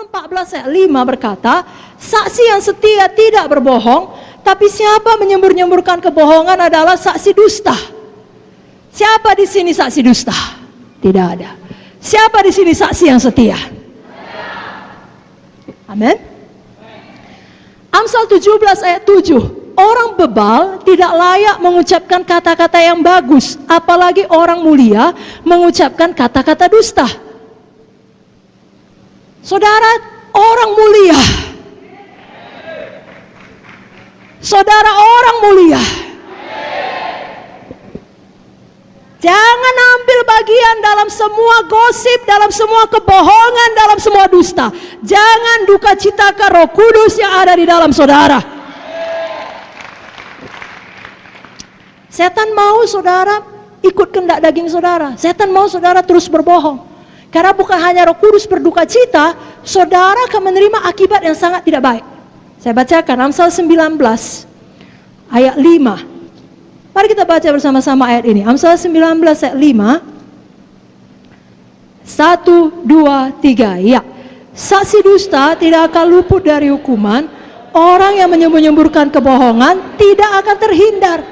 Amsal 14 ayat 5 berkata, saksi yang setia tidak berbohong, tapi siapa menyembur-nyemburkan kebohongan adalah saksi dusta. Siapa di sini saksi dusta? Tidak ada. Siapa di sini saksi yang setia? Amin. Amsal 17 ayat 7. Orang bebal tidak layak mengucapkan kata-kata yang bagus, apalagi orang mulia mengucapkan kata-kata dusta. Saudara, orang mulia. Saudara, orang mulia. Jangan ambil bagian dalam semua gosip, dalam semua kebohongan, dalam semua dusta. Jangan duka citakan Roh Kudus yang ada di dalam saudara. Setan mau saudara ikut kehendak daging saudara. Setan mau saudara terus berbohong. Karena bukan hanya Roh Kudus berduka cita, saudara akan menerima akibat yang sangat tidak baik. Saya bacakan Amsal 19 ayat 5. Mari kita baca bersama-sama ayat ini. Amsal 19 ayat 5. 1, 2, 3. Ya. Saksi dusta tidak akan luput dari hukuman. Orang yang menyembur-nyemburkan kebohongan tidak akan terhindar.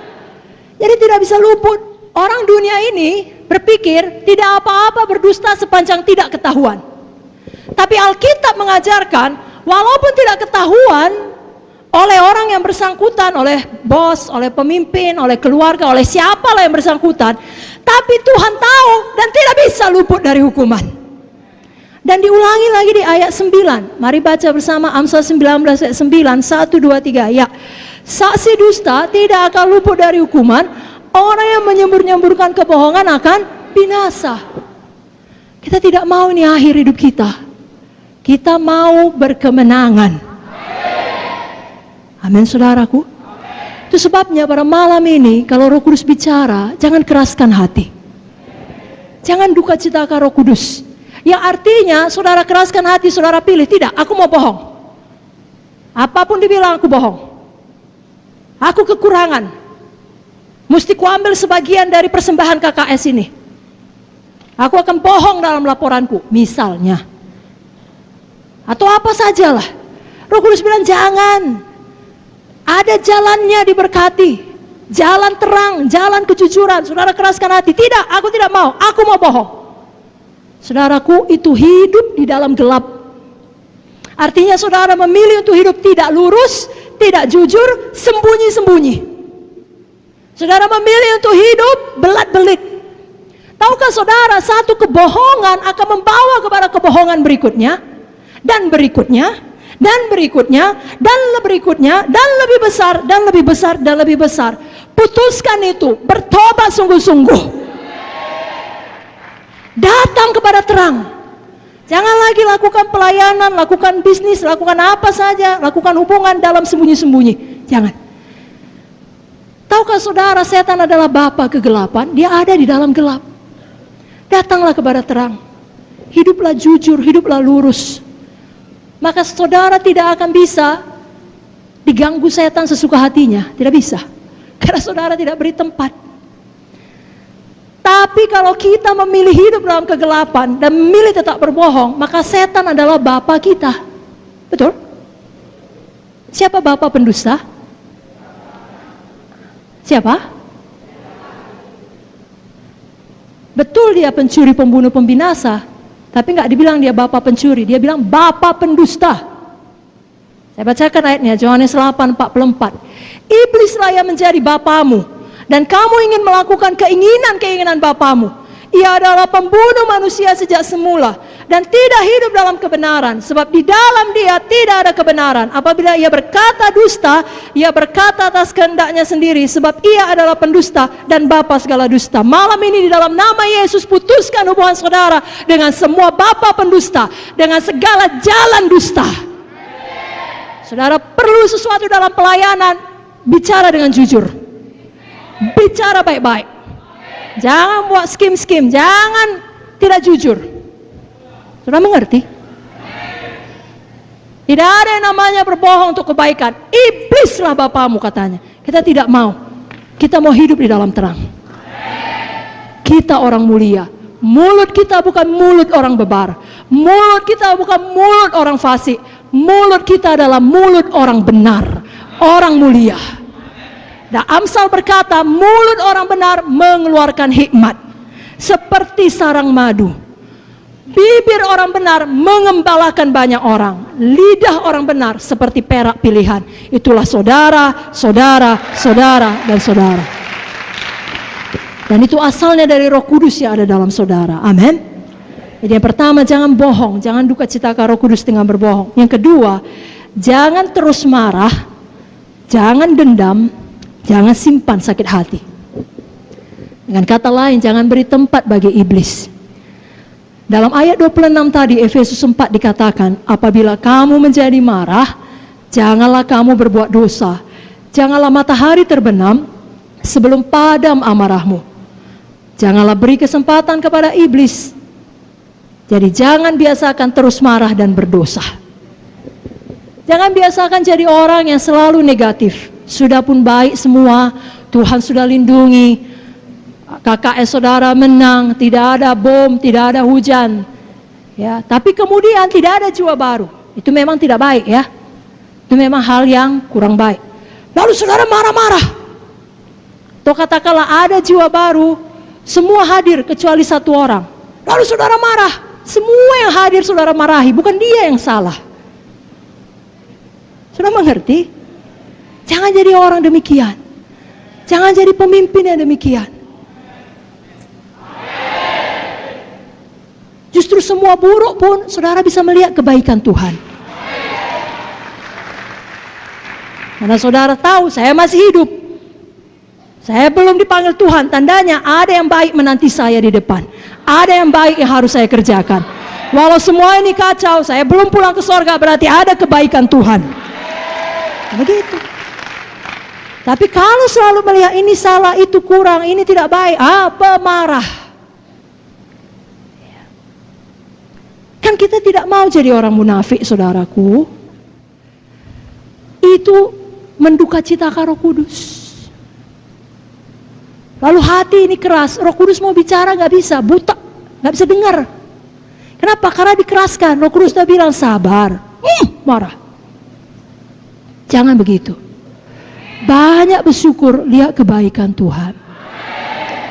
Jadi tidak bisa luput. Orang dunia ini berpikir tidak apa-apa berdusta sepanjang tidak ketahuan. Tapi Alkitab mengajarkan walaupun tidak ketahuan oleh orang yang bersangkutan, oleh bos, oleh pemimpin, oleh keluarga, oleh siapalah yang bersangkutan, tapi Tuhan tahu dan tidak bisa luput dari hukuman. Dan diulangi lagi di ayat 9. Mari baca bersama Amsal 19 ayat 9. 1, 2, 3. Ya. Saksi dusta tidak akan luput dari hukuman. Orang yang menyembur-nyemburkan kebohongan akan binasa. Kita tidak mau ini akhir hidup kita. Kita mau berkemenangan. Amin, saudaraku. Itu sebabnya pada malam ini kalau Roh Kudus bicara, jangan keraskan hati. Jangan duka citakan Roh Kudus. Yang artinya saudara keraskan hati, saudara pilih, tidak, aku mau bohong. Apapun dibilang aku bohong. Aku kekurangan. Mesti kuambil sebagian dari persembahan KKS ini. Aku akan bohong dalam laporanku, misalnya. Atau apa sajalah. Roh Kudus bilang jangan. Ada jalannya diberkati. Jalan terang, jalan kejujuran. Saudara keraskan hati. Tidak, aku tidak mau. Aku mau bohong. Saudaraku, itu hidup di dalam gelap. Artinya saudara memilih untuk hidup tidak lurus, tidak jujur, sembunyi-sembunyi. Saudara memilih untuk hidup belat-belit. Tahukah saudara, satu kebohongan akan membawa kepada kebohongan berikutnya, dan berikutnya, dan berikutnya, dan berikutnya, dan lebih besar, dan lebih besar, dan lebih besar. Putuskan itu, bertobat sungguh-sungguh. Datang kepada terang. Jangan lagi lakukan pelayanan, lakukan bisnis, lakukan apa saja, lakukan hubungan dalam sembunyi-sembunyi. Jangan. Tahukah saudara, setan adalah bapa kegelapan, dia ada di dalam gelap. Datanglah kepada terang. Hiduplah jujur, hiduplah lurus. Maka saudara tidak akan bisa diganggu setan sesuka hatinya. Tidak bisa. Karena saudara tidak beri tempat. Tapi kalau kita memilih hidup dalam kegelapan dan memilih tetap berbohong, maka setan adalah bapa kita. Betul? Siapa bapa pendusta? Siapa? Betul dia pencuri, pembunuh, pembinasa. Tapi nggak dibilang dia bapa pencuri, dia bilang bapa pendusta. Saya bacakan ayatnya, Yohanes 8:44. Iblislah yang menjadi bapamu, dan kamu ingin melakukan keinginan-keinginan bapamu. Ia adalah pembunuh manusia sejak semula, dan tidak hidup dalam kebenaran, sebab di dalam dia tidak ada kebenaran. Apabila ia berkata dusta, ia berkata atas kehendaknya sendiri, sebab ia adalah pendusta dan bapa segala dusta. Malam ini di dalam nama Yesus, putuskan hubungan saudara dengan semua bapa pendusta, dengan segala jalan dusta. Saudara perlu sesuatu dalam pelayanan, bicara dengan jujur. Bicara baik-baik. Jangan buat skim-skim, jangan tidak jujur. Sudah mengerti? Tidak ada yang namanya berbohong untuk kebaikan. Iblislah bapamu katanya. Kita tidak mau. Kita mau hidup di dalam terang. Kita orang mulia. Mulut kita bukan mulut orang bebar. Mulut kita bukan mulut orang fasik. Mulut kita adalah mulut orang benar, orang mulia. Dan Amsal berkata, mulut orang benar mengeluarkan hikmat seperti sarang madu. Bibir orang benar mengembalakan banyak orang. Lidah orang benar seperti perak pilihan. Itulah saudara, saudara, saudara, dan saudara. Dan itu asalnya dari Roh Kudus yang ada dalam saudara. Amin. Jadi yang pertama, jangan bohong, jangan duka citakan Roh Kudus dengan berbohong. Yang kedua, jangan terus marah, jangan dendam, jangan simpan sakit hati. Dengan kata lain, jangan beri tempat bagi iblis. Dalam ayat 26 tadi, Efesus 4 dikatakan, apabila kamu menjadi marah, janganlah kamu berbuat dosa. Janganlah matahari terbenam sebelum padam amarahmu. Janganlah beri kesempatan kepada iblis. Jadi jangan biasakan terus marah dan berdosa. Jangan biasakan jadi orang yang selalu negatif. Sudah pun baik semua, Tuhan sudah lindungi, KKS saudara menang, tidak ada bom, tidak ada hujan. Ya, tapi kemudian tidak ada jiwa baru. Itu memang tidak baik ya. Itu memang hal yang kurang baik. Lalu saudara marah-marah. Atau katakanlah ada jiwa baru, semua hadir kecuali satu orang. Lalu saudara marah. Semua yang hadir saudara marahi, bukan dia yang salah. Saudara mengerti? Jangan jadi orang demikian. Jangan jadi pemimpin yang demikian. Justru semua buruk pun saudara bisa melihat kebaikan Tuhan. Karena saudara tahu saya masih hidup. Saya belum dipanggil Tuhan, tandanya ada yang baik menanti saya di depan. Ada yang baik yang harus saya kerjakan. Walau semua ini kacau, saya belum pulang ke sorga, berarti ada kebaikan Tuhan. Begitu. Tapi kalau selalu melihat ini salah, itu kurang, ini tidak baik, pemarah. Kan kita tidak mau jadi orang munafik, saudaraku. Itu menduka citakan Roh Kudus. Lalu hati ini keras, Roh Kudus mau bicara gak bisa, buta, gak bisa dengar. Kenapa? Karena dikeraskan. Roh Kudus sudah bilang sabar, marah. Jangan begitu. Banyak bersyukur lihat kebaikan Tuhan.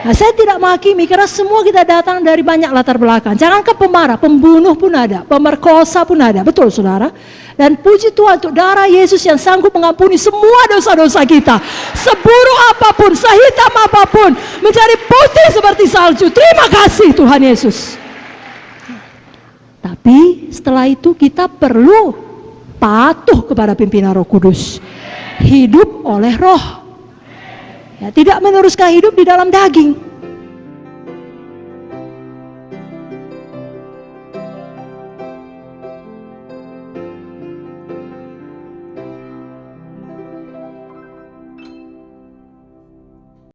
Nah, saya tidak menghakimi karena semua kita datang dari banyak latar belakang. Jangankan pemarah, pembunuh pun ada, pemerkosa pun ada, betul saudara. Dan puji Tuhan untuk darah Yesus yang sanggup mengampuni semua dosa-dosa kita. Seburuk apapun, sehitam apapun, menjadi putih seperti salju. Terima kasih Tuhan Yesus. Tapi setelah itu kita perlu patuh kepada pimpinan Roh Kudus. Hidup oleh Roh. Ya, tidak meneruskan hidup di dalam daging.